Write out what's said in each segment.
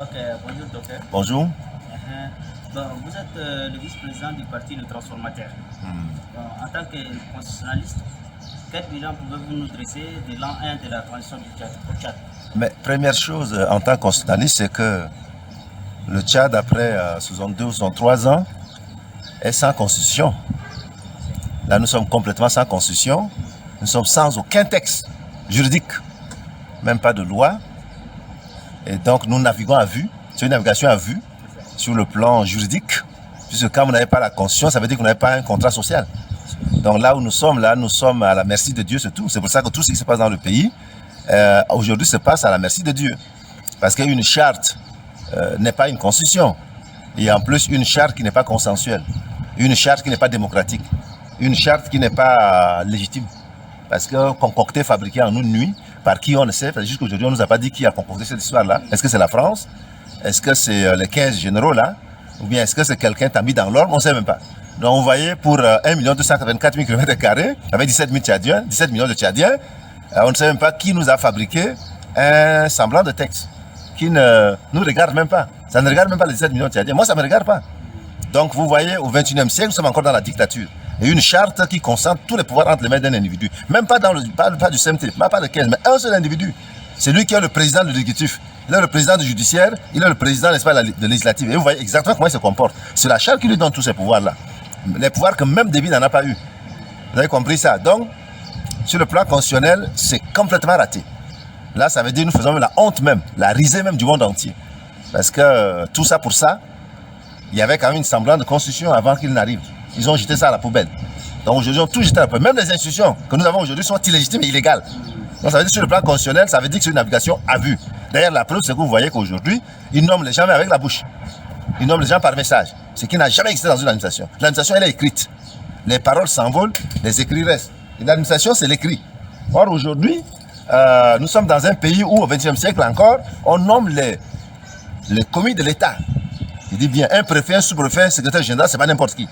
Ok, bonjour docteur. Bonjour. Bon, vous êtes le vice-président du parti Le Transformateur. Bon, en tant que constitutionnaliste, quel bilan pouvez-vous nous dresser de l'an 1 de la transition du Tchad au Tchad? Mais première chose, en tant que constitutionnaliste, c'est que le Tchad, après 62 ou 63 ans, est sans constitution. Là, nous sommes complètement sans constitution. Nous sommes sans aucun texte juridique, même pas de loi. Et donc, nous naviguons à vue. C'est une navigation à vue sur le plan juridique. Puisque quand vous n'avez pas la constitution, ça veut dire que vous n'avez pas un contrat social. Donc là où nous sommes à la merci de Dieu, c'est tout. C'est pour ça que tout ce qui se passe dans le pays, aujourd'hui, se passe à la merci de Dieu. Parce qu'une charte n'est pas une constitution. Et en plus, une charte qui n'est pas consensuelle. Une charte qui n'est pas démocratique. Une charte qui n'est pas légitime. Parce que concocté, fabriqué en une nuit, par qui on ne sait, jusqu'à aujourd'hui, on ne nous a pas dit qui a concocté cette histoire-là. Est-ce que c'est la France? Est-ce que c'est les 15 généraux là? Ou bien est-ce que c'est quelqu'un qui a mis dans l'ordre? On ne sait même pas. Donc vous voyez, pour 1 284 000 km2, avec 17 000 Tchadiens, 17 millions de Tchadiens, on ne sait même pas qui nous a fabriqué un semblant de texte, qui ne nous regarde même pas. Ça ne regarde même pas les 17 millions de Tchadiens. Moi, ça ne me regarde pas. Donc vous voyez, au XXIe siècle, nous sommes encore dans la dictature. Et une charte qui concentre tous les pouvoirs entre les mains d'un individu. Même pas, pas du CMT, même pas de 15, mais un seul individu. C'est lui qui est le président de l'exécutif. Il est le président du judiciaire, il est le président, n'est-ce pas, de législative. Et vous voyez exactement comment il se comporte. C'est la charte qui lui donne tous ces pouvoirs-là. Les pouvoirs que même David n'en a pas eu. Vous avez compris ça? Donc, sur le plan constitutionnel, c'est complètement raté. Là, ça veut dire que nous faisons la honte même, la risée même du monde entier. Parce que tout ça pour ça, il y avait quand même une semblance de constitution avant qu'il n'arrive. Ils ont jeté ça à la poubelle. Donc aujourd'hui, on a tout jeté à la poubelle. Même les institutions que nous avons aujourd'hui sont illégitimes et illégales. Donc ça veut dire sur le plan constitutionnel, ça veut dire que c'est une navigation à vue. D'ailleurs, la preuve, c'est que vous voyez qu'aujourd'hui, ils nomment les gens avec la bouche. Ils nomment les gens par message. Ce qui n'a jamais existé dans une administration. L'administration, elle est écrite. Les paroles s'envolent, les écrits restent. Et l'administration, c'est l'écrit. Or, aujourd'hui, nous sommes dans un pays où, au XXe siècle encore, on nomme les commis de l'État. Il dit bien, un préfet, un sous-préfet, un secrétaire général, c'est pas n'importe qui.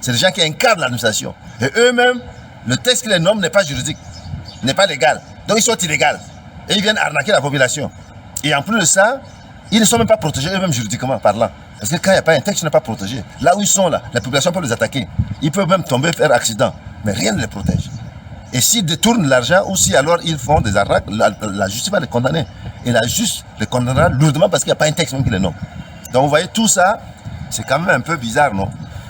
C'est des gens qui incarnent l'administration. Et eux-mêmes, le texte qui les nomme n'est pas juridique, n'est pas légal. Donc ils sont illégaux. Et ils viennent arnaquer la population. Et en plus de ça, ils ne sont même pas protégés eux-mêmes juridiquement parlant. Parce que quand il n'y a pas un texte, ils ne sont pas protégés. Là où ils sont, là, la population peut les attaquer. Ils peuvent même tomber, faire accident. Mais rien ne les protège. Et s'ils détournent l'argent ou si alors ils font des arnaques, la justice va les condamner. Et la justice les condamnera lourdement parce qu'il n'y a pas un texte même qui les nomme. Donc vous voyez, tout ça, c'est quand même un peu bizarre, non?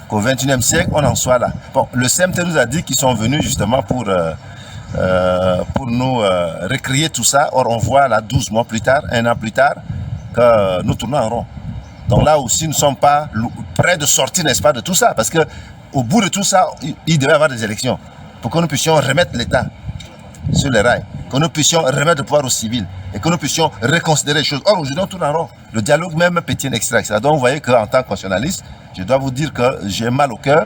Qu'au XXIe siècle, on en soit là. Bon, le CMT nous a dit qu'ils sont venus justement pour nous recréer tout ça. Or, on voit là, 12 mois plus tard, 1 an plus tard, que nous tournons en rond. Donc là aussi, nous ne sommes pas prêts de sortir, n'est-ce pas, de tout ça. Parce qu'au bout de tout ça, il devait y avoir des élections pour que nous puissions remettre l'État sur les rails, que nous puissions remettre le pouvoir aux civils et que nous puissions reconsidérer les choses. Or, aujourd'hui, on tourne en rond. Le dialogue même pétine, etc. Donc, vous voyez qu'en tant que constitutionnaliste, je dois vous dire que j'ai mal au cœur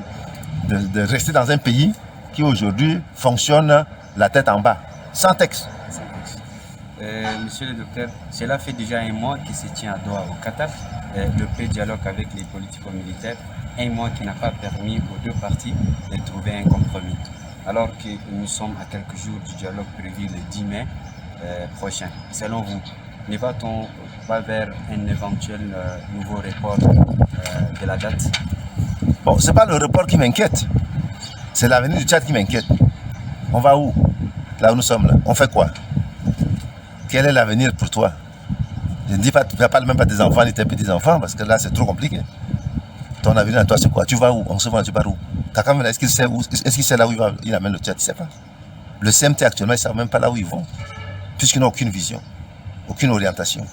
de rester dans un pays qui aujourd'hui fonctionne la tête en bas, sans texte. Monsieur le docteur, cela fait déjà 1 mois qu'il se tient à Doha au Qatar, le pré-dialogue avec les politico-militaires, 1 mois qui n'a pas permis aux deux parties de trouver un compromis. Alors que nous sommes à quelques jours du dialogue prévu le 10 mai prochain. Selon vous, ne va-t-on pas vers un éventuel nouveau report de la date? Bon, ce n'est pas le report qui m'inquiète, c'est l'avenir du Tchad qui m'inquiète. On va où? Là où nous sommes là, on fait quoi? Quel est l'avenir pour toi? Je ne dis pas, tu ne parles même pas des enfants, ni tes petits-enfants, parce que là c'est trop compliqué. Ton avenir à toi c'est quoi? Tu vas où? On se voit, tu pars où? Kakame, est-ce qu'il sait où, est-ce qu'il sait là où il amène le Tchad? Il ne sait pas. Le CMT actuellement, ils ne savent même pas là où ils vont, puisqu'ils n'ont aucune vision, aucune orientation.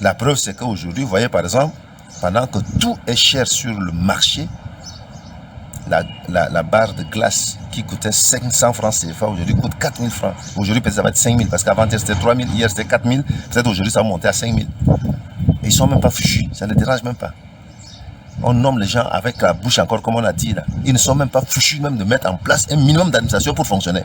La preuve, c'est qu'aujourd'hui, vous voyez par exemple, pendant que tout est cher sur le marché, la barre de glace qui coûtait 500 francs CFA, aujourd'hui coûte 4000 francs. Aujourd'hui, peut-être ça va être 5000, parce qu'avant c'était 3000, hier c'était 4000, peut-être aujourd'hui ça va monter à 5000. Et ils ne sont même pas fichus, ça ne les dérange même pas. On nomme les gens avec la bouche encore, comme on a dit là. Ils ne sont même pas fichus même de mettre en place un minimum d'administration pour fonctionner.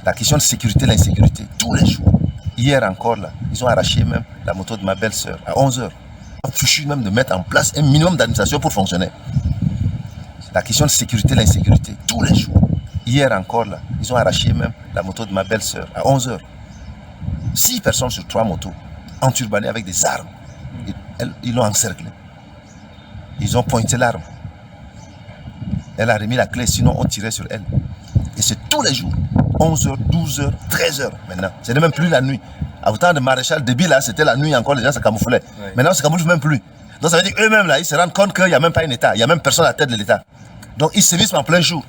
La question de sécurité, l'insécurité, tous les jours. Hier encore là, ils ont arraché même la moto de ma belle-sœur à 11h. Fichu même de mettre en place un minimum d'administration pour fonctionner. La question de sécurité, l'insécurité, tous les jours. Hier encore là, ils ont arraché même la moto de ma belle-sœur à 11h. 6 personnes sur 3 motos. enturbanée avec des armes. Ils l'ont encerclée. Ils ont pointé l'arme. Elle a remis la clé, sinon on tirait sur elle. Et c'est tous les jours. 11h, 12h, 13h maintenant. Ce n'est même plus la nuit. Au temps de Maréchal Déby, là, c'était la nuit encore, les gens se camouflaient. Ouais. Maintenant, on ne se camoufle même plus. Donc ça veut dire qu'eux-mêmes, là, ils se rendent compte qu'il n'y a même pas un État. Il n'y a même personne à la tête de l'État. Donc ils sévissent en plein jour.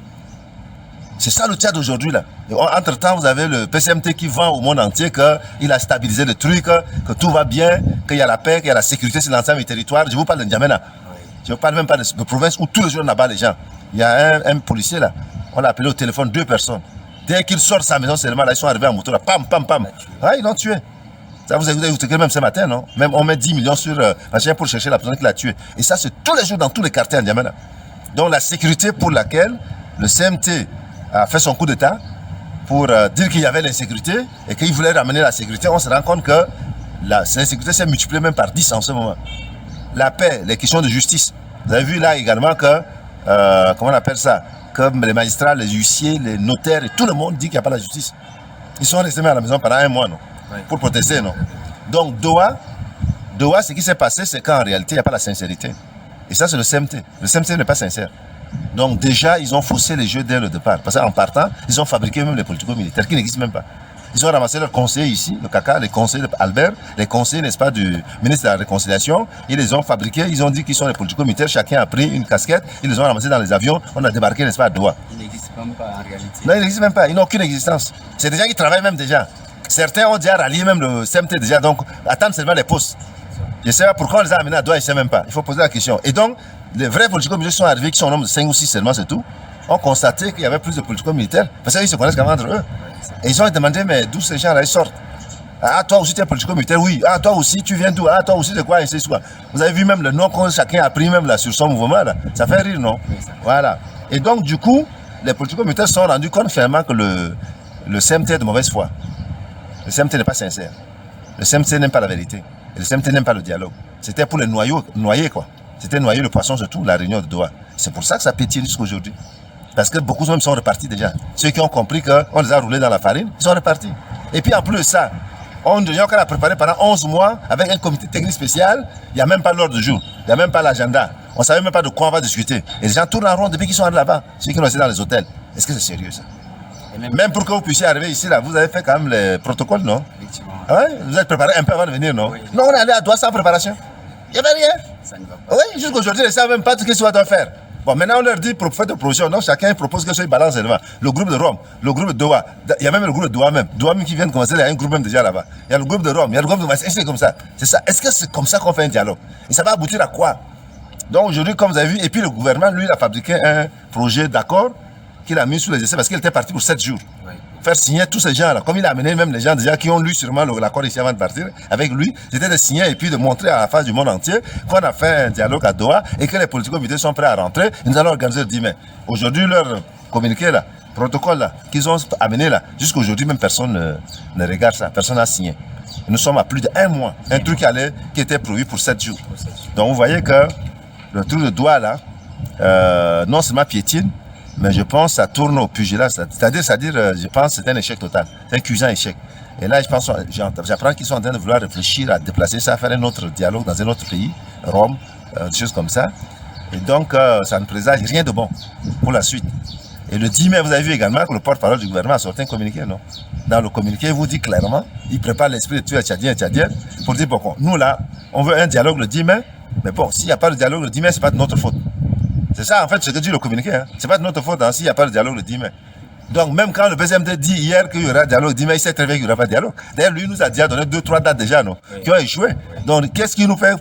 C'est ça le Tchad d'aujourd'hui, là. Entre-temps, vous avez le PCMT qui vend au monde entier qu'il a stabilisé le truc, que tout va bien, qu'il y a la paix, qu'il y a la sécurité sur l'ensemble du territoire. Je vous parle de N'Djamena. Je ne parle même pas de province où tous les jours on abat les gens. Il y a un policier là, on l'a appelé au téléphone 2 personnes. Dès qu'il sort de sa maison seulement, là, ils sont arrivés en moto, là, pam, pam, pam. Ah, ils l'ont tué. Ça vous avez écouté même ce matin, non? Même on met 10 millions sur machin pour chercher la personne qui l'a tué. Et ça, c'est tous les jours dans tous les quartiers en N'Djamena. Donc la sécurité pour laquelle le CMT a fait son coup d'État pour dire qu'il y avait l'insécurité et qu'il voulait ramener la sécurité, on se rend compte que l'insécurité s'est multipliée même par 10 en ce moment. La paix, les questions de justice. Vous avez vu là également que, comment on appelle ça, comme les magistrats, les huissiers, les notaires, et tout le monde dit qu'il n'y a pas la justice. Ils sont restés à la maison pendant 1 mois, non? Pour protester, non? Donc Doha, ce qui s'est passé, c'est qu'en réalité, il n'y a pas la sincérité. Et ça, c'est le CMT. Le CMT n'est pas sincère. Donc déjà, ils ont faussé les jeux dès le départ. Parce qu'en partant, ils ont fabriqué même les politico-militaires qui n'existent même pas. Ils ont ramassé leurs conseillers ici, le CACA, les conseillers d'Albert, les conseillers, n'est-ce pas, du ministre de la Réconciliation. Ils les ont fabriqués, ils ont dit qu'ils sont les politico-militaires, chacun a pris une casquette, ils les ont ramassés dans les avions, on a débarqué, n'est-ce pas, à Doha. Ils n'existent même pas en réalité. Non, ils n'existent même pas, ils n'ont aucune existence. C'est des gens qui travaillent même déjà. Certains ont déjà rallié même le CMT déjà, donc attendent seulement les postes. Je ne sais pas pourquoi on les a amenés à Doha, je ne sais même pas. Il faut poser la question. Et donc, les vrais politico-militaires sont arrivés, qui sont au nombre de 5 ou 6 seulement, c'est tout, ont constaté qu'il y avait plus de politico-militaires, parce qu'ils se connaissent qu'avant entre eux. Et ils ont demandé, mais d'où ces gens-là ils sortent? Ah, toi aussi tu es politico-militaire? Oui. Ah, toi aussi tu viens d'où? Ah, toi aussi de quoi? Et c'est quoi? Vous avez vu même le nom que chacun a pris même là sur son mouvement là. Ça fait rire, non? Voilà. Et donc, du coup, les politico-militaires se sont rendus compte finalement que le CMT est de mauvaise foi. Le CMT n'est pas sincère. Le CMT n'aime pas la vérité. Et le CMT n'aime pas le dialogue. C'était pour les noyer quoi. C'était noyer le poisson surtout, la réunion de Doha. C'est pour ça que ça pétille jusqu'à aujourd'hui. Parce que beaucoup même sont repartis déjà. Ceux qui ont compris qu'on les a roulés dans la farine, ils sont repartis. Et puis en plus de ça, on a préparé pendant 11 mois avec un comité technique spécial, il n'y a même pas l'ordre du jour, il n'y a même pas l'agenda. On ne savait même pas de quoi on va discuter. Et les gens tournent en rond depuis qu'ils sont arrivés là-bas, ceux qui sont restés dans les hôtels. Est-ce que c'est sérieux ça? Même pour que vous puissiez arriver ici, là, vous avez fait quand même les protocoles, non? Effectivement. Ouais, vous êtes préparé un peu avant de venir, non? Oui. Non, on est allé à Doha sans préparation. Il n'y avait rien. Ça ne va pas. Oui, jusqu'aujourd'hui, ils ne savent même pas ce qu'ils doivent faire. Bon, maintenant on leur dit pour faire des propositions. Donc chacun propose quelque chose, il balance élément. Le groupe de Rome, le groupe de Doha. Il y a même le groupe de Doha même. Doha même qui vient de commencer, il y a un groupe même déjà là-bas. Il y a le groupe de Rome, il y a le groupe de Marseille. C'est comme ça. C'est ça. Est-ce que c'est comme ça qu'on fait un dialogue? Et ça va aboutir à quoi? Donc aujourd'hui, comme vous avez vu, et puis le gouvernement, lui, il a fabriqué un projet d'accord qu'il a mis sous les essais parce qu'il était parti pour 7 jours. Ouais. Faire signer tous ces gens-là. Comme il a amené même les gens déjà qui ont lu sûrement l'accord ici avant de partir, avec lui, c'était de signer et puis de montrer à la face du monde entier qu'on a fait un dialogue à Doha et que les politico-militaires sont prêts à rentrer. Et nous allons organiser le 10 mai. Aujourd'hui, leur communiqué là, protocole là, qu'ils ont amené là, jusqu'aujourd'hui, même personne ne regarde ça, personne n'a signé. Nous sommes à plus d'1 mois. Un truc qui était prévu pour 7 jours. Donc vous voyez que le truc de Doha là, non seulement piétine, mais je pense que ça tourne au pugilat. C'est-à-dire, je pense que c'est un échec total. C'est un cuisant échec. Et là, je pense, j'apprends qu'ils sont en train de vouloir réfléchir à déplacer ça, à faire un autre dialogue dans un autre pays, Rome, des choses comme ça. Et donc, ça ne présage rien de bon pour la suite. Et le 10 mai, vous avez vu également que le porte-parole du gouvernement a sorti un communiqué, non? Dans le communiqué, il vous dit clairement, il prépare l'esprit de tous les Tchadiens et Tchadiennes pour dire, bon, nous là, on veut un dialogue le 10 mai, mais bon, s'il n'y a pas de dialogue le 10 mai, ce n'est pas de notre faute. C'est ça, en fait, ce que dit le communiqué. Hein. Ce n'est pas de notre faute hein, s'il n'y a pas de dialogue le 10 mai. Donc, même quand le PCMT dit hier qu'il y aura dialogue le 10 mai, il sait très bien qu'il n'y aura pas de dialogue. D'ailleurs, lui nous a déjà donné 2-3 dates déjà, non, qui ont échoué. Donc, qu'est-ce qui nous fait,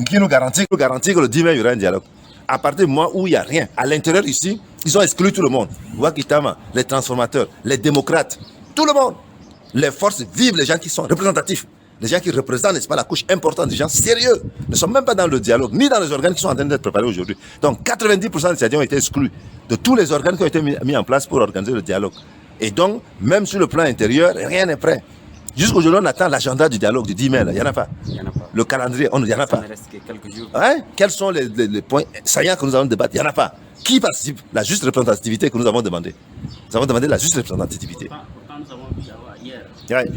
qui nous garantit que le 10 mai, il y aura un dialogue? À partir du moment où il n'y a rien, à l'intérieur ici, ils ont exclu tout le monde. Wakitama, les transformateurs, les démocrates, tout le monde. Les forces vives, les gens qui sont représentatifs. Les gens qui représentent, n'est-ce pas, la couche importante des gens sérieux ne sont même pas dans le dialogue, ni dans les organes qui sont en train d'être préparés aujourd'hui. Donc 90% des Tchadiens ont été exclus de tous les organes qui ont été mis en place pour organiser le dialogue. Et donc, même sur le plan intérieur, rien n'est prêt. Jusqu'aujourd'hui, on attend l'agenda du dialogue du 10 mai, il n'y en a pas. Le calendrier, il n'y en a pas. Il ne reste que quelques jours. Hein? Quels sont les points saillants que nous allons débattre? Il n'y en a pas. Qui participe? La juste représentativité que nous avons demandé. Nous avons demandé la juste représentativité. Pourtant nous avons vu hier ouais. le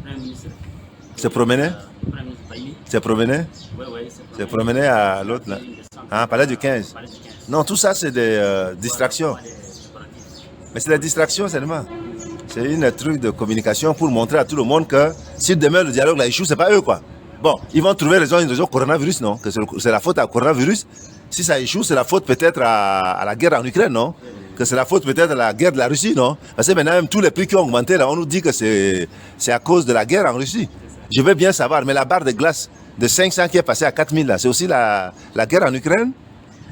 Premier ministre C'est promené? Le Premier ministre Bailly. C'est promené? Oui, oui, C'est promené à l'autre là. Ah, palais du 15. Palais du 15. Non, tout ça c'est des distractions. Voilà, les séparatistes. Mais c'est des distractions seulement. C'est une truc de communication pour montrer à tout le monde que si demain le dialogue là échoue, c'est pas eux quoi. Bon, ils vont trouver une raison coronavirus, non? Que c'est la faute à coronavirus. Si ça échoue, c'est la faute peut-être à la guerre en Ukraine, non? Que c'est la faute peut-être à la guerre de la Russie, non? Parce que maintenant, même tous les prix qui ont augmenté, là, on nous dit que c'est à cause de la guerre en Russie. Je veux bien savoir, mais la barre de glace de 500 qui est passée à 4000, là, c'est aussi la guerre en Ukraine?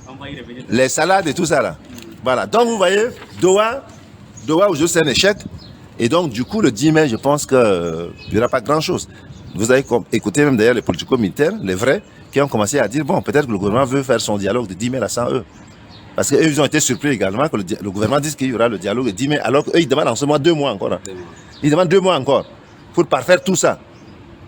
On va y revenir. Les salades et tout ça, là. Voilà. Donc, vous voyez, Doha aujourd'hui, c'est un échec. Et donc, du coup, le 10 mai, je pense qu'il n'y aura pas grand-chose. Vous avez écouté même d'ailleurs les politico-militaires, les vrais, qui ont commencé à dire, bon, peut-être que le gouvernement veut faire son dialogue de 10 mai là sans eux. Parce qu'eux, ils ont été surpris également que le gouvernement dise qu'il y aura le dialogue de 10 mai, alors qu'eux, ils demandent en ce mois 2 mois encore. Hein. Ils demandent 2 mois encore pour parfaire tout ça.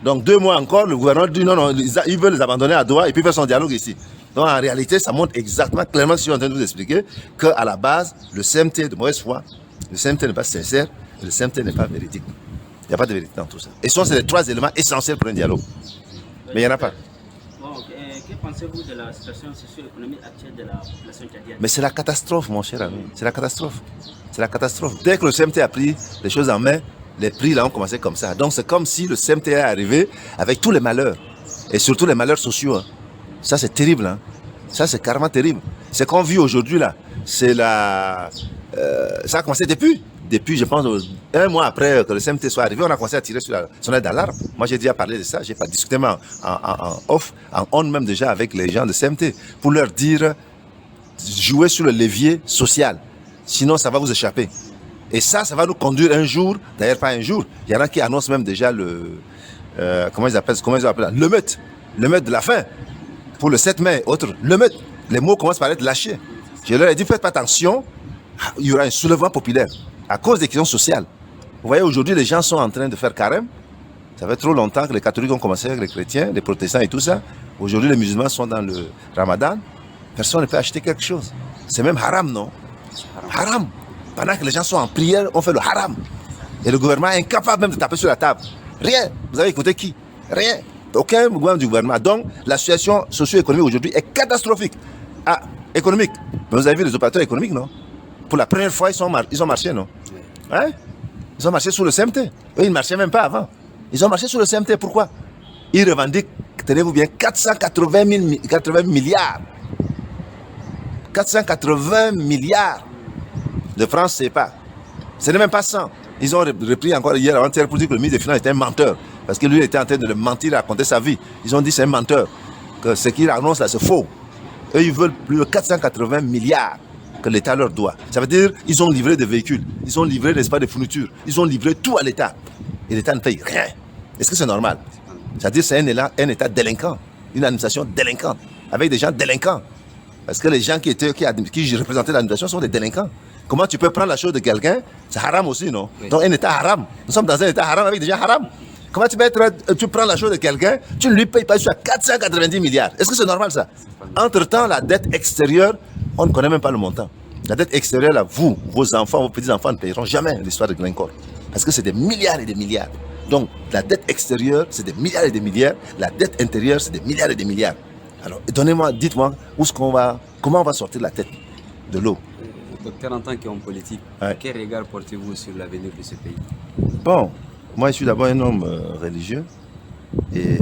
Donc 2 mois encore, le gouvernement dit non, non, ils veulent les abandonner à Doha et puis faire son dialogue ici. Donc en réalité, ça montre exactement, clairement, ce que je suis en train de vous expliquer, qu'à la base, le CMT est de mauvaise foi, le CMT n'est pas sincère, et le CMT n'est pas véridique. Il n'y a pas de vérité dans tout ça. Et ça, c'est les 3 éléments essentiels pour un dialogue. Mais il n'y en a pas. Bon, que pensez-vous de la situation socio-économique actuelle de la population tchadienne? Mais c'est la catastrophe, mon cher ami. C'est la catastrophe. C'est la catastrophe. Dès que le CMT a pris les choses en main, les prix là ont commencé comme ça. Donc c'est comme si le CMT est arrivé avec tous les malheurs. Et surtout les malheurs sociaux. Hein. Ça c'est terrible. Hein. Ça c'est carrément terrible. Ce qu'on vit aujourd'hui là, c'est la... ça a commencé depuis, je pense, 1 mois après que le CMT soit arrivé, on a commencé à tirer sur la sonnette d'alarme. Moi, j'ai déjà parlé de ça, j'ai pas discuté en off, en on même déjà avec les gens de CMT, pour leur dire, jouez sur le levier social, sinon ça va vous échapper. Et ça va nous conduire un jour, d'ailleurs pas un jour, il y en a qui annoncent même déjà comment ils appellent le meute de la faim, pour le 7 mai, autre, le meute. Les mots commencent par être lâchés. Je leur ai dit, faites attention, il y aura un soulèvement populaire. À cause des questions sociales. Vous voyez, aujourd'hui, les gens sont en train de faire carême. Ça fait trop longtemps que les catholiques ont commencé avec les chrétiens, les protestants et tout ça. Aujourd'hui, les musulmans sont dans le ramadan. Personne ne peut acheter quelque chose. C'est même haram, non? Haram. Pendant que les gens sont en prière, on fait le haram. Et le gouvernement est incapable même de taper sur la table. Rien. Vous avez écouté qui? Rien. Aucun gouvernement du gouvernement. Donc, la situation socio-économique aujourd'hui est catastrophique. Ah, économique. Mais vous avez vu les opérateurs économiques, non? Pour la première fois, ils ont marché, non? Hein? Ils ont marché sur le CMT. Eux, ils ne marchaient même pas avant. Ils ont marché sur le CMT. Pourquoi? Ils revendiquent, tenez-vous bien, 480 milliards. 480 milliards de francs CFA. Ce n'est même pas 100. Ils ont repris encore hier avant-hier pour dire que le ministre des Finances était un menteur. Parce que lui, il était en train de le mentir, raconter sa vie. Ils ont dit c'est un menteur. Que ce qu'il annonce là, c'est faux. Eux, ils veulent plus de 480 milliards. Que l'État leur doit. Ça veut dire qu'ils ont livré des véhicules, ils ont livré des espaces de fourniture, ils ont livré tout à l'État. Et l'État ne paye rien. Est-ce que c'est normal? C'est-à-dire que c'est un État délinquant, une administration délinquante, avec des gens délinquants. Parce que les gens qui représentaient l'administration sont des délinquants. Comment tu peux prendre la chose de quelqu'un? C'est haram aussi, non? Oui. Donc un État haram. Nous sommes dans un État haram avec des gens haram. Comment tu prends la chose de quelqu'un, tu ne lui payes pas jusqu'à 490 milliards. Est-ce que c'est normal ça? Entre-temps, la dette extérieure, on ne connaît même pas le montant. La dette extérieure, là, vous, vos enfants, vos petits-enfants ne payeront jamais l'histoire de Glencore. Parce que c'est des milliards et des milliards. Donc, la dette extérieure, c'est des milliards et des milliards. La dette intérieure, c'est des milliards et des milliards. Alors, dites-moi, comment on va sortir la tête de l'eau? Docteur, en tant qu'homme politique, ouais. Quel regard portez-vous sur l'avenir de ce pays? Bon, moi, je suis d'abord un homme religieux. Et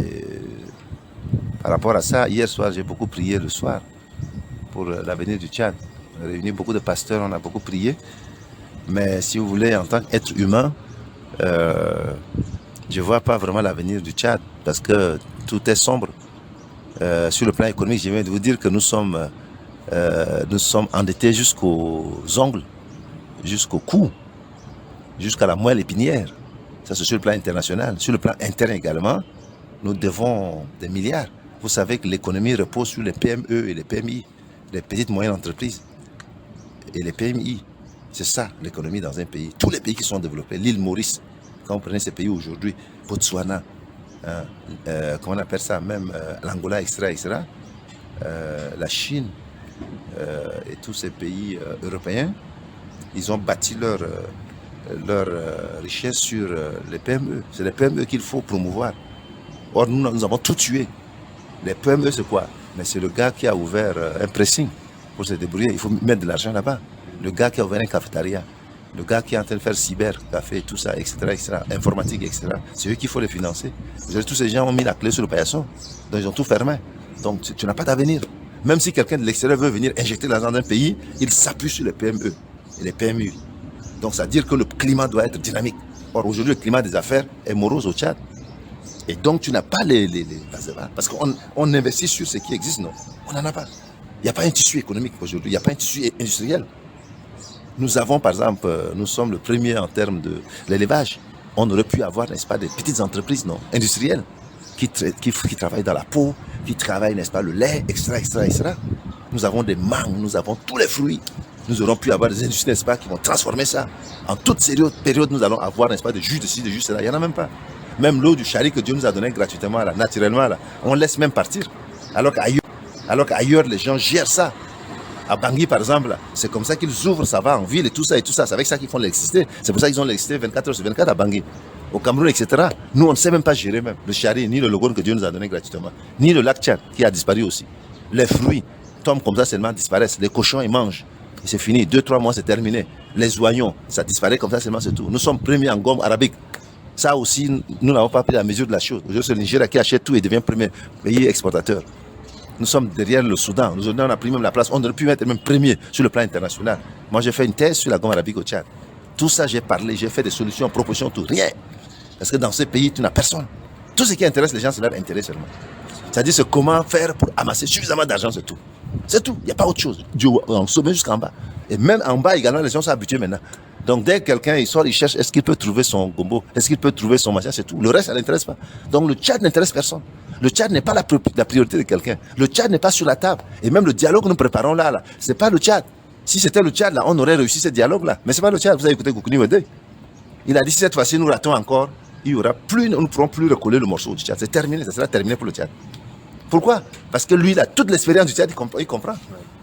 par rapport à ça, hier soir, j'ai beaucoup prié le soir pour l'avenir du Tchad. On a réuni beaucoup de pasteurs, on a beaucoup prié. Mais si vous voulez, en tant qu'être humain, je ne vois pas vraiment l'avenir du Tchad parce que tout est sombre. Sur le plan économique, je viens de vous dire que nous sommes endettés jusqu'aux ongles, jusqu'au cou, jusqu'à la moelle épinière. Ça, c'est sur le plan international. Sur le plan interne également, nous devons des milliards. Vous savez que l'économie repose sur les PME et les PMI, les petites et moyennes entreprises et les PMI. C'est ça l'économie dans un pays. Tous les pays qui sont développés, l'île Maurice, quand vous prenez ces pays aujourd'hui, Botswana, comment on appelle ça, même l'Angola, etc., la Chine et tous ces pays européens, ils ont bâti leur richesse sur les PME. C'est les PME qu'il faut promouvoir. Or, nous avons tout tué. Les PME, c'est quoi? Mais c'est le gars qui a ouvert un pressing pour se débrouiller. Il faut mettre de l'argent là-bas. Le gars qui a ouvert un cafétéria. Le gars qui est en train de faire cyber, café, tout ça, etc., informatique, etc. C'est eux qu'il faut les financer. Tous ces gens ont mis la clé sur le paillasson. Donc, ils ont tout fermé. Donc, tu n'as pas d'avenir. Même si quelqu'un de l'extérieur veut venir injecter l'argent d'un pays, il s'appuie sur les PME et les PMU. Donc, ça veut dire que le climat doit être dynamique. Or, aujourd'hui, le climat des affaires est morose au Tchad. Et donc, tu n'as pas les parce qu'on investit sur ce qui existe, non. On n'en a pas. Il n'y a pas un tissu économique aujourd'hui. Il n'y a pas un tissu industriel. Nous avons, par exemple, nous sommes le premier en termes de l'élevage. On aurait pu avoir, n'est-ce pas, des petites entreprises, non, industrielles, qui travaillent dans la peau, qui travaillent, n'est-ce pas, le lait, etc., etc., etc. Nous avons des mangues, nous avons tous les fruits. Nous aurons pu avoir des industries, n'est-ce pas, qui vont transformer ça. En toute période, nous allons avoir, n'est-ce pas, des jus de ci, des jus de cela. Il n'y en a même pas. Même l'eau du Chari que Dieu nous a donné gratuitement, là, naturellement, là, on laisse même partir. Alors qu'ailleurs, les gens gèrent ça. À Bangui, par exemple, c'est comme ça qu'ils ouvrent, ça va en ville et tout ça. C'est avec ça qu'ils font l'électricité. C'est pour ça qu'ils ont l'électricité 24 heures sur 24 à Bangui. Au Cameroun, etc. Nous, on ne sait même pas gérer même. Le Chari, ni le Logone que Dieu nous a donné gratuitement, ni le lac Tchad qui a disparu aussi. Les fruits tombent comme ça seulement, disparaissent. Les cochons, ils mangent. Et c'est fini. 2-3 mois, c'est terminé. Les oignons, ça disparaît comme ça seulement, c'est tout. Nous sommes premiers en gomme arabique. Ça aussi, nous n'avons pas pris la mesure de la chose. Aujourd'hui, c'est le Nigeria qui achète tout et devient premier pays exportateur. Nous sommes derrière le Soudan. Nous on a pris même la place. On aurait pu être même premier sur le plan international. Moi, j'ai fait une thèse sur la gomme arabique au Tchad. Tout ça, j'ai parlé, j'ai fait des solutions, propositions, tout. Rien. Parce que dans ces pays, tu n'as personne. Tout ce qui intéresse les gens, c'est leur intérêt seulement. C'est-à-dire, c'est comment faire pour amasser suffisamment d'argent, c'est tout. C'est tout. Il n'y a pas autre chose. Du sommet jusqu'en bas. Et même en bas, également, les gens sont habitués maintenant. Donc, dès que quelqu'un il sort, il cherche, est-ce qu'il peut trouver son gombo? Est-ce qu'il peut trouver son machin? C'est tout. Le reste, ça n'intéresse pas. Donc, le Tchad n'intéresse personne. Le Tchad n'est pas la priorité de quelqu'un. Le Tchad n'est pas sur la table. Et même le dialogue que nous préparons là, c'est pas le Tchad. Si c'était le Tchad, là, on aurait réussi ce dialogue-là. Mais c'est pas le Tchad. Vous avez écouté Goukouni Wede. Il a dit, si cette fois-ci nous ratons encore, il y aura plus, nous ne pourrons plus recoller le morceau du Tchad. C'est terminé. Ça sera terminé pour le Tchad. Pourquoi? Parce que lui, il a toute l'expérience du Tchad, il comprend.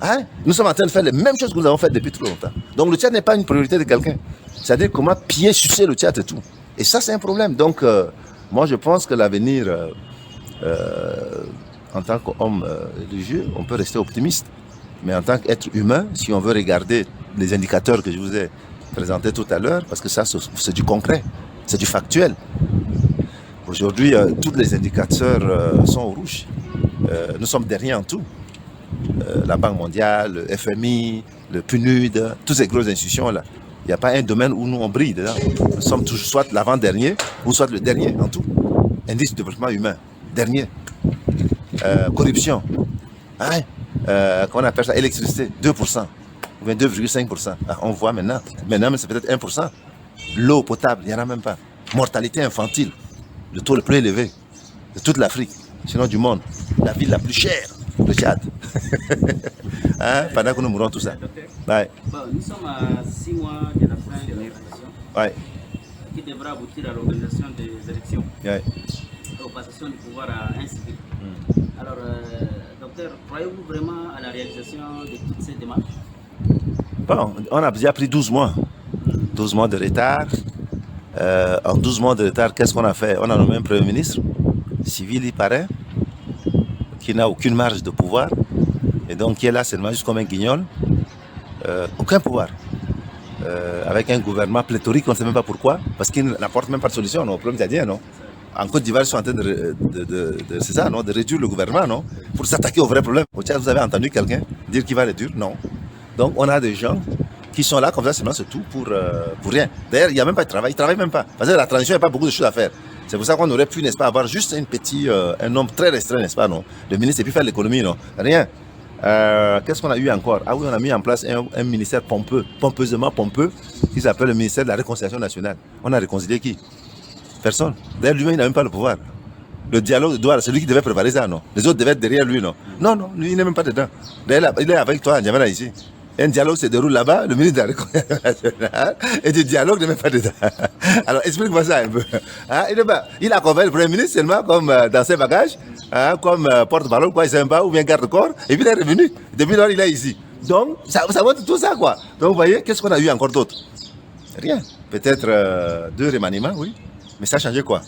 Hein? Nous sommes en train de faire les mêmes choses que nous avons faites depuis trop longtemps. Donc le Tchad n'est pas une priorité de quelqu'un. C'est-à-dire comment piller, sucer le Tchad et tout. Et ça, c'est un problème. Donc, moi, je pense que l'avenir, en tant qu'homme religieux, on peut rester optimiste. Mais en tant qu'être humain, si on veut regarder les indicateurs que je vous ai présentés tout à l'heure, parce que ça, c'est du concret, c'est du factuel. Aujourd'hui, tous les indicateurs sont au rouge. Nous sommes derniers en tout. La Banque mondiale, le FMI, le PNUD, toutes ces grosses institutions-là. Il n'y a pas un domaine où nous on brille dedans. Nous sommes toujours soit l'avant-dernier ou soit le dernier en tout. Indice de développement humain, dernier. Corruption. Hein? Comment on appelle ça? Électricité, 2%. Ou bien 2,5%. Ah, on voit maintenant. Maintenant, mais c'est peut-être 1%. L'eau potable, il n'y en a même pas. Mortalité infantile, le taux le plus élevé de toute l'Afrique, sinon du monde. La ville la plus chère, le Tchad. Hein? Pendant que nous mourons tout ça. Ouais. Bon, nous sommes à 6 mois de la fin de l'élection, Ouais. qui devra aboutir à l'organisation des élections Ouais. et aux passations du pouvoir à un civil. Alors, docteur, croyez-vous vraiment à la réalisation de toutes ces démarches? Bon, on a déjà pris 12 mois. 12 mois de retard. En 12 mois de retard, qu'est-ce qu'on a fait? On a nommé un Premier ministre, civil, il paraît, qui n'a aucune marge de pouvoir, et donc qui est là seulement juste comme un guignol. Aucun pouvoir. Avec un gouvernement pléthorique, on ne sait même pas pourquoi, parce qu'il n'apporte même pas de solution au problème tchadien, non? En Côte d'Ivoire, ils sont en train c'est ça, non? De réduire le gouvernement, non? Pour s'attaquer au vrai problème. Au Tchad, vous avez entendu quelqu'un dire qu'il va réduire? Non. Donc, on a des gens qui sont là comme ça, c'est tout pour rien. D'ailleurs, il n'y a même pas de travail, ils ne travaillent même pas. Parce que la transition, il n'y a pas beaucoup de choses à faire. C'est pour ça qu'on aurait pu, n'est-ce pas, avoir juste un nombre très restreint, n'est-ce pas, non? Le ministre, et puis faire l'économie, non? Rien. Qu'est-ce qu'on a eu encore? Ah oui, on a mis en place un ministère pompeusement pompeux, qui s'appelle le ministère de la Réconciliation nationale. On a réconcilié qui? Personne. D'ailleurs, lui-même, il n'a même pas le pouvoir. Le dialogue de Douala, c'est lui qui devait préparer ça, non? Les autres devaient être derrière lui, non? Non, non, lui, il n'est même pas dedans. D'ailleurs, il est avec toi, en Djamena, ici. Un dialogue se déroule là-bas, le ministre de la Réconciliation nationale, et du dialogue n'est même pas dedans. Alors, explique-moi ça un peu. Hein? Il accompagne le Premier ministre seulement comme dans ses bagages, hein, comme porte-parole, quoi, il ne sait même pas, ou bien garde-corps, et puis il est revenu. Depuis lors, il est ici. Donc, ça montre tout ça, quoi. Donc, vous voyez, qu'est-ce qu'on a eu encore d'autre? Rien. Peut-être 2 remaniements, oui. Mais ça a changé quoi?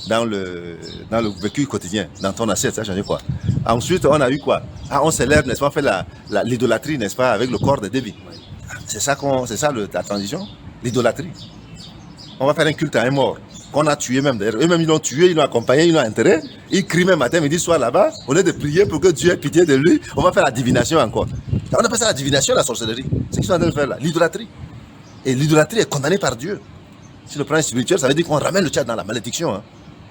dans le vécu quotidien, dans ton assiette, ça a changé quoi? Ensuite, on a eu quoi? On célèbre, n'est-ce pas, on fait l'idolâtrie, n'est-ce pas, avec le corps de David. C'est ça la transition, l'idolâtrie. On va faire un culte à un mort, qu'on a tué même d'ailleurs. Eux-mêmes, ils l'ont tué, ils l'ont accompagné, ils l'ont enterré. Ils crient même matin, midi, soir là-bas. Au lieu de prier pour que Dieu ait pitié de lui, on va faire la divination encore. On appelle ça la divination, la sorcellerie. C'est ce qu'ils sont en train de faire là, l'idolâtrie. Et l'idolâtrie est condamnée par Dieu. Sur le plan spirituel, ça veut dire qu'on ramène le Tchad dans la malédiction. Hein.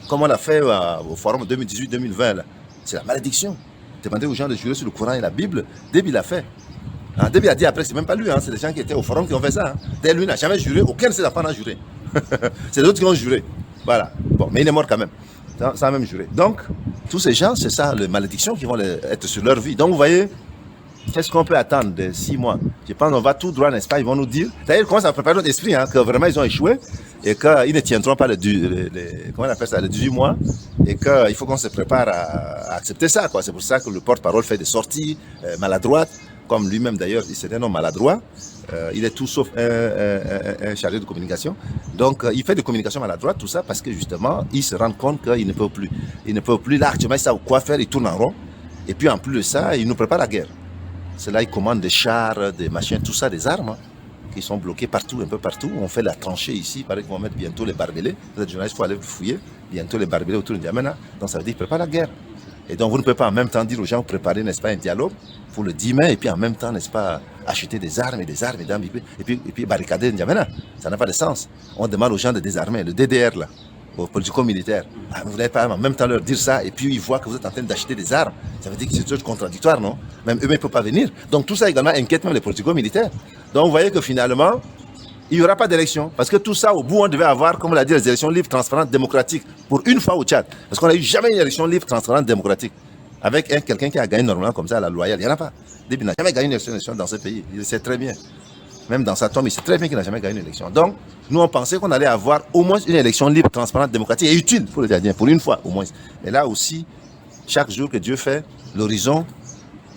Comme on l'a fait au forum 2018-2020. C'est la malédiction. Demander aux gens de jurer sur le Coran et la Bible. Déby l'a fait. Hein, Déby a dit après, c'est même pas lui, hein, c'est les gens qui étaient au forum qui ont fait ça. Hein. D'ailleurs, lui n'a jamais juré, aucun de ses enfants n'a juré. C'est les autres qui ont juré. Voilà. Bon, mais il est mort quand même. Sans même jurer. Donc, tous ces gens, c'est ça, les malédictions qui vont être sur leur vie. Donc, vous voyez, qu'est-ce qu'on peut attendre de 6 mois? Je pense qu'on va tout droit, n'est-ce pas? Ils vont nous dire. D'ailleurs, ils commencent à préparer notre esprit, hein, que vraiment ils ont échoué et qu'ils ne tiendront pas comment on appelle ça, les 18 mois et qu'il faut qu'on se prépare à accepter ça, quoi. C'est pour ça que le porte-parole fait des sorties maladroites, comme lui-même d'ailleurs, c'est un homme maladroit. Il est tout sauf un chargé de communication. Donc, il fait des communications maladroites, tout ça, parce que justement, il se rend compte qu'il ne peut plus. Il ne peut plus. Là, actuellement, il sait quoi faire, il tourne en rond. Et puis, en plus de ça, il nous prépare la guerre. C'est là qu'il commande des chars, des machins, tout ça, des armes, hein, qui sont bloqués partout, un peu partout. On fait la tranchée ici. Il paraît qu'ils vont mettre bientôt les barbelés. Vous êtes journaliste, il faut aller fouiller. Bientôt les barbelés autour de N'Djamena. Donc, ça veut dire qu'il prépare la guerre. Et donc, vous ne pouvez pas en même temps dire aux gens, préparer, n'est-ce pas, un dialogue pour le 10 mai, et puis en même temps, n'est-ce pas, acheter des armes, et puis barricader N'Djamena. Ça n'a pas de sens. On demande aux gens de désarmer, le DDR, là, aux politico-militaires. Vous n'allez pas en même temps leur dire ça, et puis ils voient que vous êtes en train d'acheter des armes. Ça veut dire que c'est toujours contradictoire, non? Même eux-mêmes ne peuvent pas venir. Donc, tout ça également inquiète même les politico-militaires. Donc, vous voyez que finalement, il n'y aura pas d'élection. Parce que tout ça, au bout, on devait avoir, comme on l'a dit, les élections libres, transparentes, démocratiques. Pour une fois au Tchad. Parce qu'on n'a eu jamais une élection libre, transparente, démocratique. Avec quelqu'un qui a gagné normalement comme ça, à la loyale. Il n'y en a pas. Déby n'a jamais gagné une élection dans ce pays. Il le sait très bien. Même dans sa tombe, il sait très bien qu'il n'a jamais gagné une élection. Donc, nous, on pensait qu'on allait avoir au moins une élection libre, transparente, démocratique et utile pour les Tchadiens, pour une fois au moins. Mais là aussi, chaque jour que Dieu fait, l'horizon,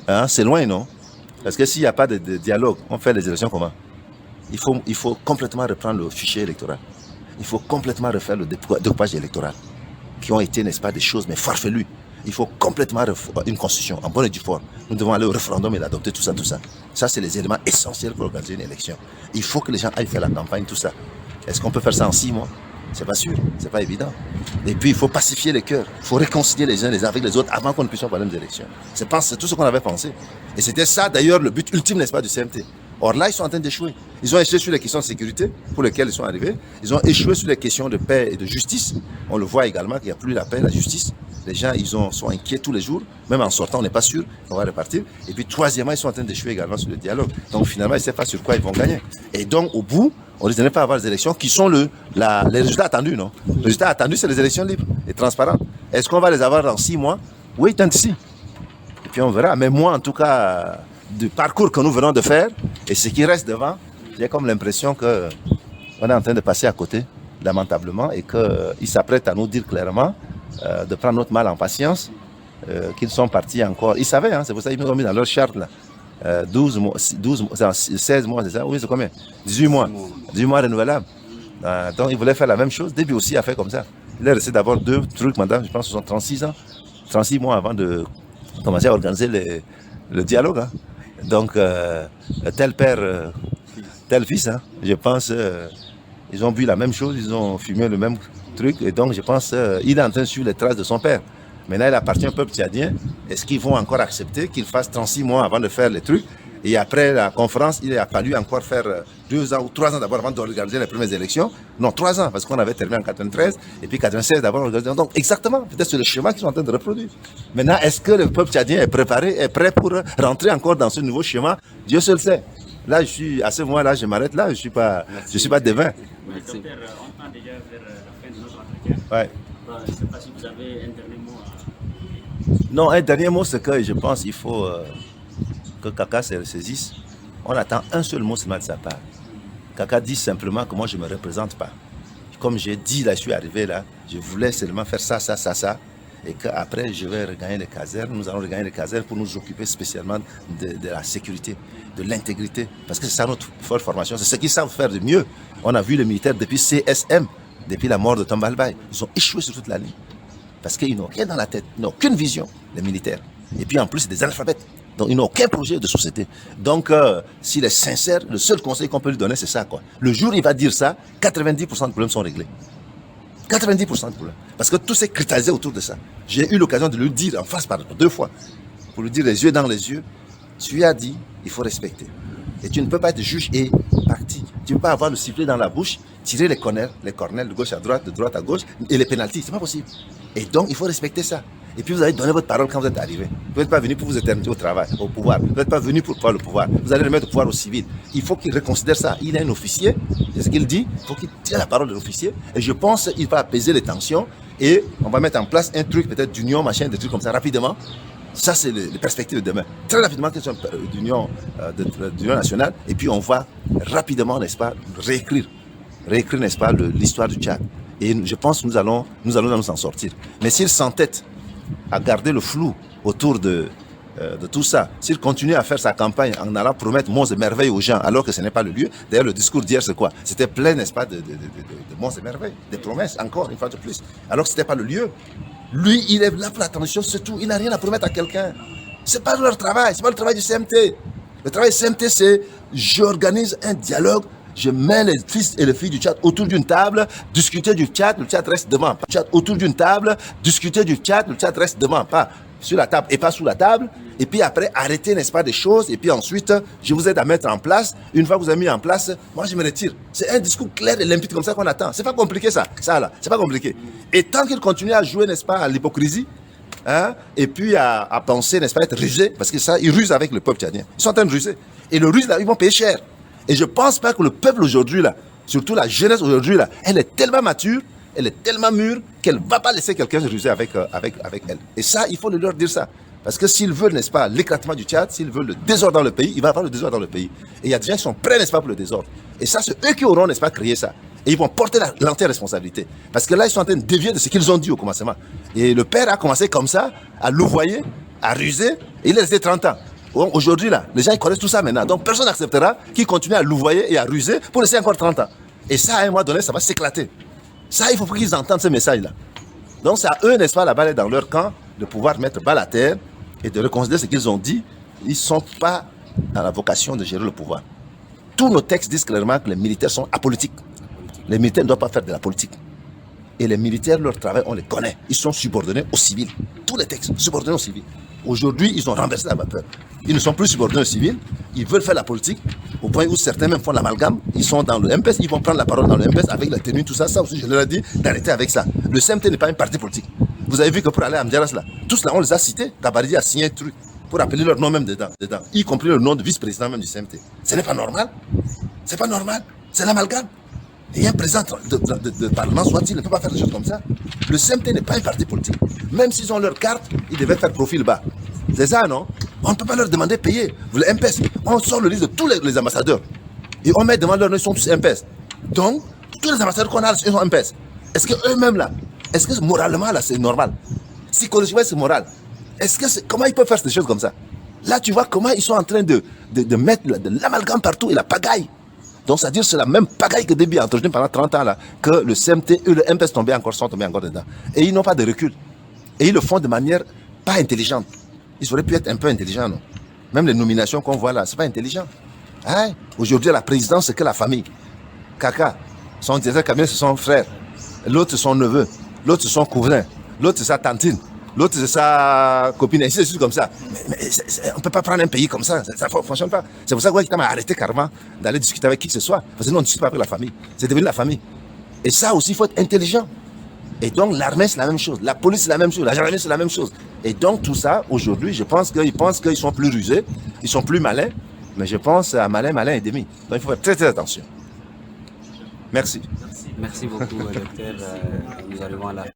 hein, c'est loin, non? Parce que s'il n'y a pas de dialogue, on fait les élections comment? Il faut complètement reprendre le fichier électoral. Il faut complètement refaire le découpage électoral, qui ont été, n'est-ce pas, des choses, mais farfelues. Il faut complètement refaire une constitution en bonne et due forme. Nous devons aller au référendum et adopter tout ça, tout ça. Ça, c'est les éléments essentiels pour organiser une élection. Il faut que les gens aillent faire la campagne, tout ça. Est-ce qu'on peut faire ça en 6 mois? C'est pas sûr, c'est pas évident. Et puis, il faut pacifier les cœurs. Il faut réconcilier les uns les uns avec les autres avant qu'on ne puisse avoir des élections. C'est tout ce qu'on avait pensé. Et c'était ça, d'ailleurs, le but ultime, n'est-ce pas, du CMT. Or là, ils sont en train d'échouer. Ils ont échoué sur les questions de sécurité pour lesquelles ils sont arrivés. Ils ont échoué sur les questions de paix et de justice. On le voit également qu'il n'y a plus la paix et la justice. Les gens, sont inquiets tous les jours. Même en sortant, on n'est pas sûr qu'on va repartir. Et puis, troisièmement, ils sont en train d'échouer également sur le dialogue. Donc, finalement, ils ne savent pas sur quoi ils vont gagner. Et donc, au bout, on ne risque pas avoir des élections qui sont les résultats attendus, non? Le résultat attendu, c'est les élections libres et transparentes. Est-ce qu'on va les avoir dans 6 mois? Oui, tant ici. Et puis, on verra. Mais moi, en tout cas, du parcours que nous venons de faire et ce qui reste devant, j'ai comme l'impression qu'on est en train de passer à côté, lamentablement, et qu'ils s'apprêtent à nous dire clairement de prendre notre mal en patience, qu'ils sont partis encore. Ils savaient, hein, c'est pour ça qu'ils nous ont mis dans leur charte, là, 16 mois, c'est ça? Oui, c'est combien? 18 mois. 18 mois renouvelables. Donc, ils voulaient faire la même chose. Déby aussi a fait comme ça. Il est resté d'abord 2 trucs, madame, je pense que ce sont 36 ans, 36 mois avant de commencer à organiser le dialogue. Hein. Donc, tel père, tel fils, hein, je pense, ils ont vu la même chose, ils ont fumé le même truc, et donc je pense qu'il est en train de suivre les traces de son père. Maintenant, il appartient au peuple tchadien. Est-ce qu'ils vont encore accepter qu'il fasse 36 mois avant de faire les trucs? Et après la conférence, il a fallu encore faire 2 ans ou 3 ans d'abord avant d'organiser les premières élections. Non, 3 ans, parce qu'on avait terminé en 93, et puis 96 d'abord. Donc, exactement, peut-être c'est le schéma qu'ils sont en train de reproduire. Maintenant, est-ce que le peuple tchadien est préparé, est prêt pour rentrer encore dans ce nouveau schéma? Dieu seul sait. Là, à ce moment-là, je m'arrête là, je suis pas devin. Docteur, on tend déjà vers la fin de notre entretien. Ouais. Je ne sais pas si vous avez un dernier mot à... Non, un dernier mot, c'est que je pense qu'il faut que Kaka se saisisse. On attend un seul mot seulement de sa part. Kaka dit simplement que moi, je ne me représente pas. Comme j'ai dit, là, je suis arrivé là, je voulais seulement faire ça, ça, ça, ça. Et qu'après, je vais regagner les casernes. Nous allons regagner les casernes pour nous occuper spécialement de la sécurité, de l'intégrité. Parce que c'est ça notre forte formation. C'est ce qu'ils savent faire de mieux. On a vu les militaires depuis CSM. depuis la mort de Tomba Albay. Ils ont échoué sur toute la ligne. Parce qu'ils n'ont rien dans la tête, ils n'ont aucune vision, les militaires. Et puis en plus, c'est des analphabètes. Donc ils n'ont aucun projet de société. Donc s'il est sincère, le seul conseil qu'on peut lui donner, c'est ça, quoi. Le jour où il va dire ça, 90% des problèmes sont réglés. 90% des problèmes. Parce que tout s'est cristallisé autour de ça. J'ai eu l'occasion de lui dire en face, pardon, 2 fois, pour lui dire les yeux dans les yeux, tu as dit, il faut respecter. Et tu ne peux pas être juge et parti. Tu ne peux pas avoir le sifflet dans la bouche, tirer les corners de gauche à droite, de droite à gauche, et les pénaltys. C'est pas possible. Et donc, il faut respecter ça. Et puis, vous allez donner votre parole quand vous êtes arrivé. Vous n'êtes pas venu pour vous éterniser au travail, au pouvoir. Vous n'êtes pas venu pour pouvoir le pouvoir. Vous allez remettre le pouvoir au civil. Il faut qu'il reconsidère ça. Il est un officier, c'est ce qu'il dit. Il faut qu'il tienne la parole de l'officier. Et je pense qu'il va apaiser les tensions. Et on va mettre en place un truc, peut-être d'union, machin, des trucs comme ça, rapidement. Ça, c'est les perspectives de demain. Très rapidement, question d'union nationale. Et puis, on va rapidement, n'est-ce pas, réécrire, n'est-ce pas, l'histoire du Tchad. Et je pense que nous allons nous en sortir. Mais s'il s'entête à garder le flou autour de tout ça, s'il continue à faire sa campagne en allant promettre monts et merveilles aux gens, alors que ce n'est pas le lieu. D'ailleurs, le discours d'hier, c'est quoi? C'était plein, n'est-ce pas, de monts et merveilles, des promesses, encore une fois de plus. Alors que ce n'était pas le lieu. Lui, il est là pour l'attention, c'est tout. Il n'a rien à promettre à quelqu'un. C'est pas leur travail, c'est pas le travail du CMT. Le travail du CMT, c'est j'organise un dialogue, je mets les fils et les filles du Tchad autour d'une table, discuter du Tchad, le Tchad reste devant. Autour d'une table, discuter du Tchad, le Tchad reste devant. Pas sur la table et pas sous la table. Et puis après, arrêter, n'est-ce pas, des choses. Et puis ensuite, je vous aide à mettre en place. Une fois que vous avez mis en place, moi, je me retire. C'est un discours clair et limpide comme ça qu'on attend. C'est pas compliqué, ça là. C'est pas compliqué. Et tant qu'il continue à jouer, n'est-ce pas, à l'hypocrisie, hein, et puis à penser, n'est-ce pas, être rusé, parce que ça, ils rusent avec le peuple tchadien. Ils sont en train de ruser. Et le ruse, là, ils vont payer cher. Et je pense pas que le peuple aujourd'hui, là, surtout la jeunesse aujourd'hui, là, elle est tellement mature, elle est tellement mûre, qu'elle va pas laisser quelqu'un se ruser avec elle. Et ça, il faut leur dire ça. Parce que s'ils veulent, n'est-ce pas, l'éclatement du Tchad, s'ils veulent le désordre dans le pays, il va y avoir le désordre dans le pays. Et il y a des gens qui sont prêts, n'est-ce pas, pour le désordre. Et ça, c'est eux qui auront, n'est-ce pas, créé ça. Et ils vont porter l'entière responsabilité. Parce que là, ils sont en train de dévier de ce qu'ils ont dit au commencement. Et le père a commencé comme ça, à louvoyer, à ruser, et il est resté 30 ans. Aujourd'hui, là, les gens ils connaissent tout ça maintenant. Donc, personne n'acceptera qu'ils continuent à louvoyer et à ruser pour laisser encore 30 ans. Et ça, à un moment donné, ça va s'éclater. Ça, il faut qu'ils entendent ce message-là. Donc, c'est à eux, n'est-ce pas, là-bas, dans leur camp, de pouvoir mettre bas à terre et de reconsidérer ce qu'ils ont dit. Ils ne sont pas dans la vocation de gérer le pouvoir. Tous nos textes disent clairement que les militaires sont apolitiques. Les militaires ne doivent pas faire de la politique. Et les militaires, leur travail, on les connaît. Ils sont subordonnés aux civils. Tous les textes, subordonnés aux civils. Aujourd'hui, ils ont renversé la vapeur. Ils ne sont plus subordonnés aux civils. Ils veulent faire la politique, au point où certains même font l'amalgame. Ils sont dans le MPS, ils vont prendre la parole dans le MPS avec la tenue, tout ça. Ça aussi, je leur ai dit d'arrêter avec ça. Le CMT n'est pas un parti politique. Vous avez vu que pour aller à Mdiaras, là, tous là, on les a cités. Gabardi a signé un truc pour appeler leur nom même dedans, y compris le nom de vice-président même du CMT. Ce n'est pas normal. C'est pas normal. C'est l'amalgame. Et un président de parlement, soit-il, ne peut pas faire des choses comme ça. Le CMT n'est pas un parti politique. Même s'ils ont leur carte, ils devaient faire profil bas. C'est ça, non? On ne peut pas leur demander de payer. Vous, le MPS, on sort le liste de tous les ambassadeurs. Et on met devant leur nom, ils sont tous MPS. Donc, tous les ambassadeurs qu'on a, ils sont MPS. Est-ce qu'eux-mêmes, là, est-ce que moralement, là, c'est normal? Psychologiquement, c'est moral. Comment ils peuvent faire ces choses comme ça? Là, tu vois comment ils sont en train de mettre de l'amalgame partout et la pagaille. Donc, c'est-à-dire c'est la même pagaille que Déby a entretenu pendant 30 ans, là, que le CMT et le MPS sont tombés encore dedans. Et ils n'ont pas de recul. Et ils le font de manière pas intelligente. Ils auraient pu être un peu intelligents, non? Même les nominations qu'on voit là, c'est pas intelligent. Hein? Aujourd'hui, la présidence, c'est que la famille. Kaka, son directeur cabinet, c'est son frère. L'autre, c'est son neveu. L'autre, c'est son cousin. L'autre, c'est sa tantine. L'autre, c'est sa copine. Et c'est comme ça. Mais on ne peut pas prendre un pays comme ça. Ça ne fonctionne pas. C'est pour ça qu'il m'a arrêté carrément d'aller discuter avec qui que ce soit. Parce que nous, on ne discute pas avec la famille. C'est devenu la famille. Et ça aussi, il faut être intelligent. Et donc, l'armée, c'est la même chose. La police, c'est la même chose. La gendarmerie, c'est la même chose. Et donc, tout ça, aujourd'hui, je pense qu'ils pensent qu'ils sont plus rusés. Ils sont plus malins. Mais je pense à malin et demi. Donc, il faut faire très, très attention. Merci. Merci beaucoup, docteur. Nous arrivons à la